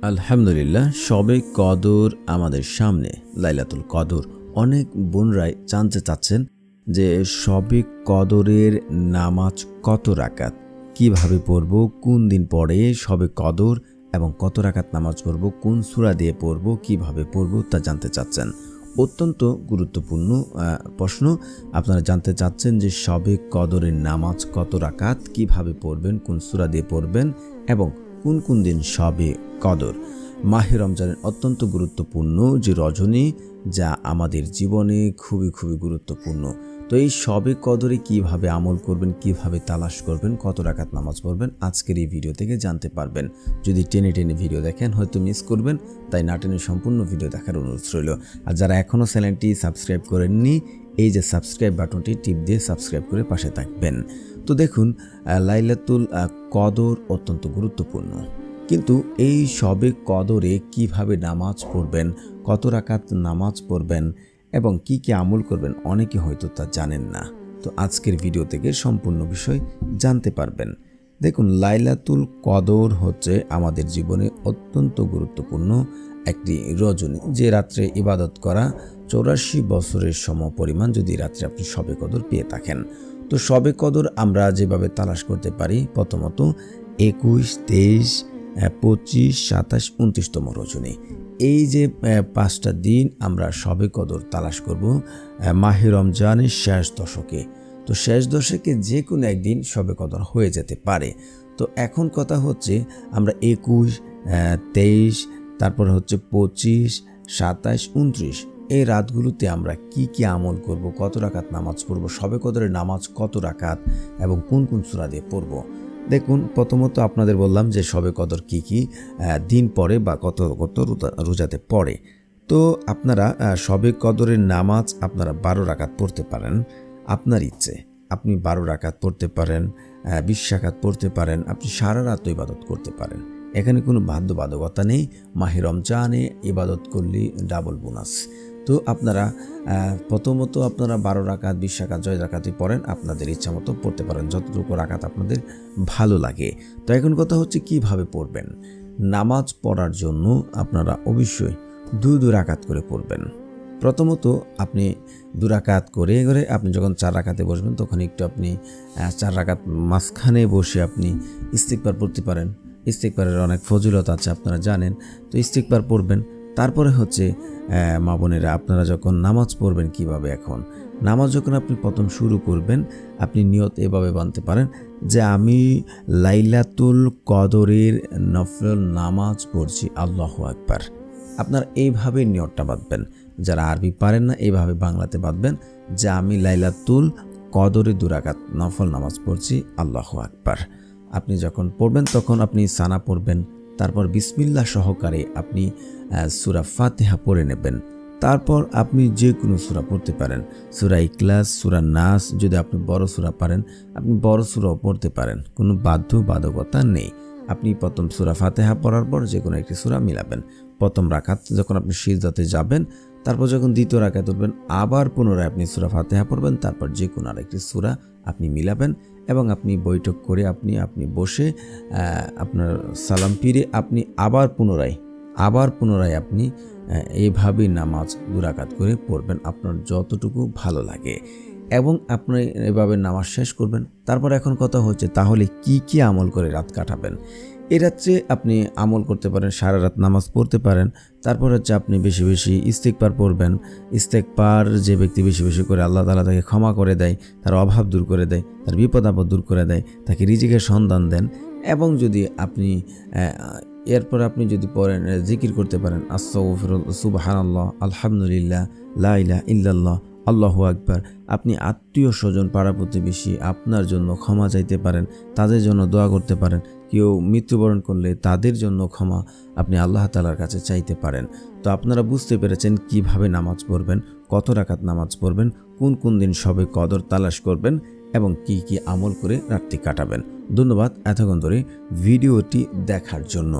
আলহামদুলিল্লাহ, শবে কদর আমাদের সামনে। লাইলাতুল কদর অনেক বোনরাই জানতে চাচ্ছেন যে শবে কদরের নামাজ কত রাকাত, কিভাবে পড়ব, কোন দিন পড়ে শবে কদর এবং কত রাকাত নামাজ পড়ব, কোন সূরা দিয়ে পড়ব, কিভাবে পড়ব তা জানতে চাচ্ছেন। অত্যন্ত গুরুত্বপূর্ণ প্রশ্ন। আপনারা জানতে চাচ্ছেন যে শবে কদরের নামাজ কত রাকাত, কিভাবে পড়বেন, কোন সূরা দিয়ে পড়বেন এবং কোন কোন দিন শবে কদর। মাহে রমজানের অত্যন্ত গুরুত্বপূর্ণ যে রজনী, যা আমাদের জীবনে খুবই গুরুত্বপূর্ণ। তো এই শবে কদরে কিভাবে আমল করবেন, কিভাবে তালাশ করবেন, কত রাকাত নামাজ পড়বেন, আজকের এই ভিডিও থেকে জানতে পারবেন। যদি টেনে ভিডিও দেখেন হয়তো মিস করবেন, তাই না টেনে সম্পূর্ণ ভিডিও দেখার অনুরোধ রইল। আর যারা এখনও চ্যানেলটি সাবস্ক্রাইব করেননি, এই যে সাবস্ক্রাইব বাটনটি টিপ দিয়ে সাবস্ক্রাইব করে পাশে থাকবেন। তো দেখুন, লাইলাতুল কদর অত্যন্ত গুরুত্বপূর্ণ, কিন্তু এই শবে কদরে কিভাবে নামাজ পড়বেন, কত রাকাত নামাজ পড়বেন এবং কি আমল করবেন, অনেকে হয়তো তা জানেন না। তো আজকের ভিডিও থেকে সম্পূর্ণ বিষয় জানতে পারবেন। দেখুন, লাইলাতুল কদর হচ্ছে আমাদের জীবনে অত্যন্ত গুরুত্বপূর্ণ একটি রজনী, যে রাত্রে ইবাদত করা 84 বছরের সমপরিমাণ যদি রাত্রে আপনি শবে কদর পেয়ে থাকেন। তো শবে কদর আমরা যেভাবে তালাশ করতে পারি, প্রথমত 21, 23, 25, 27, 29তম রজনী, এই যে 5টা দিন আমরা শবে কদর তালাশ করব মাহে রমজানের শেষ দশকে। তো শেষ দশকে যে কোনো একদিন শবে কদর হয়ে যেতে পারে। তো এখন কথা হচ্ছে আমরা 21, 23, তারপর হচ্ছে 25, 27, 29 এই রাতগুলোতে আমরা কি আমল করব, কত রাকাত নামাজ পড়ব, শবে কদরের নামাজ কত রাকাত এবং কোন সূরা দিয়ে পড়ব। দেখুন, প্রথমত আপনাদের বললাম যে শবে কদর কি দিন পড়ে বা কত রোজাতে পড়ে। তো আপনারা শবে কদরের নামাজ আপনারা 12 রাকাত পড়তে পারেন, আপনার ইচ্ছে। আপনি 12 রাকাত পড়তে পারেন, 20 রাকাত পড়তে পারেন, আপনি সারা রাত ইবাদত করতে পারেন। এখানে কোনো বাধ্যবাধকতা নেই। মাহে রমজানে ইবাদত করলে ডাবল বোনাস। তো আপনারা প্রথমত আপনারা 12 রাকাত, 20 রাকাত, 6 রাকাতই পড়েন, আপনাদের ইচ্ছা মতো পড়তে পারেন, যতটুকু রাকাত আপনাদের ভালো লাগে। তো এখন কথা হচ্ছে কিভাবে পড়বেন। নামাজ পড়ার জন্য আপনারা অবশ্যই 2 রাকাত করে পড়বেন। প্রথমত আপনি 2 রাকাত করে আপনি যখন 4 রাকাতে বসবেন, তখন একটু আপনি 4 রাকাত মাঝখানে বসে আপনি ইস্তিগফার পড়তে পারেন। ইস্তিগফারের অনেক ফজিলত আছে, আপনারা জানেন। তো ইস্তিগফার পড়বেন। তারপরে হচ্ছে মা বোনেরা, আপনারা যখন নামাজ পড়বেন কিভাবে, এখন নামাজ যখন আপনি প্রথম শুরু করবেন, আপনি নিয়ত এভাবে বানতে পারেন যে আমি লাইলাতুল কদরের নফল নামাজ পড়ছি, আল্লাহু আকবার। আপনারা এইভাবে নিয়তটা বাঁধবেন। যারা আরবি পারেন না, এইভাবে বাংলাতে বাঁধবেন যে আমি লাইলাতুল কদরে 2 রাকাত নফল নামাজ পড়ছি, আল্লাহু আকবার। আপনি যখন পড়বেন তখন আপনি সানা পড়বেন, তারপর বিসমিল্লাহ সহকারে আপনি সূরা ফাতিহা পড়ে নেবেন। তারপর আপনি যে কোনো সূরা পড়তে পারেন, সূরা ইখলাস, সূরা নাস, যদি আপনি বড় সূরা পারেন আপনি বড় সূরাও পড়তে পারেন, কোনো বাধ্যবাধকতা নেই। আপনি প্রথম সূরা ফাতিহা পড়ার পর যে কোনো একটি সূরা মিলাবেন। প্রথম রাকাত যখন আপনি সিজদাতে যাবেন, তারপর যখন দ্বিতীয় রাকাত উঠবেন, আবার পুনরায় আপনি সূরা ফাতিহা পড়বেন, তারপর যে কোনো আরেকটি সূরা আপনি মিলাবেন এবং আপনি বৈঠক করে আপনি বসে আপনার সালাম ফিরে আপনি আবার পুনরায় আপনি এইভাবেই নামাজ 2 রাকাত করে পড়বেন, আপনার যতটুকু ভালো লাগে, এবং আপনি এভাবে নামাজ শেষ করবেন। তারপর এখন কথা হচ্ছে তাহলে কি আমল করে রাত কাটাবেন। এই রাত্রে আপনি আমল করতে পারেন, সারা রাত নামাজ পড়তে পারেন। তারপর হচ্ছে আপনি বেশি ইস্তিগফার পড়বেন। ইস্তিগফার যে ব্যক্তি বেশি করে, আল্লাহ তাআলা তাকে ক্ষমা করে দেয়, তার অভাব দূর করে দেয়, তার বিপদ আপদ দূর করে দেয়, তাকে রিজিকের সন্ধান দেন। এবং যদি আপনি এরপর আপনি যদি পড়েন, জিকির করতে পারেন, আস্তাগফিরুল্লাহ, সুবহানাল্লাহ, আলহামদুলিল্লাহ, লা ইলাহা ইল্লাল্লাহ, আল্লাহু আকবার। আপনি আত্মীয় স্বজন, পাড়া প্রতিবেশী আপনার জন্য ক্ষমা চাইতে পারেন, তাদের জন্য দোয়া করতে পারেন। কেউ মৃত্যুবরণ করলে তাদের জন্য ক্ষমা আপনি আল্লাহ তাআলার কাছে চাইতে পারেন। তো আপনারা বুঝতে পেরেছেন কিভাবে নামাজ পড়বেন, কত রাকাত নামাজ পড়বেন, কোন দিন শবে কদর তালাশ করবেন এবং কি আমল করে রাতটি কাটাবেন। ধন্যবাদ এতক্ষণ ধরে ভিডিওটি দেখার জন্য।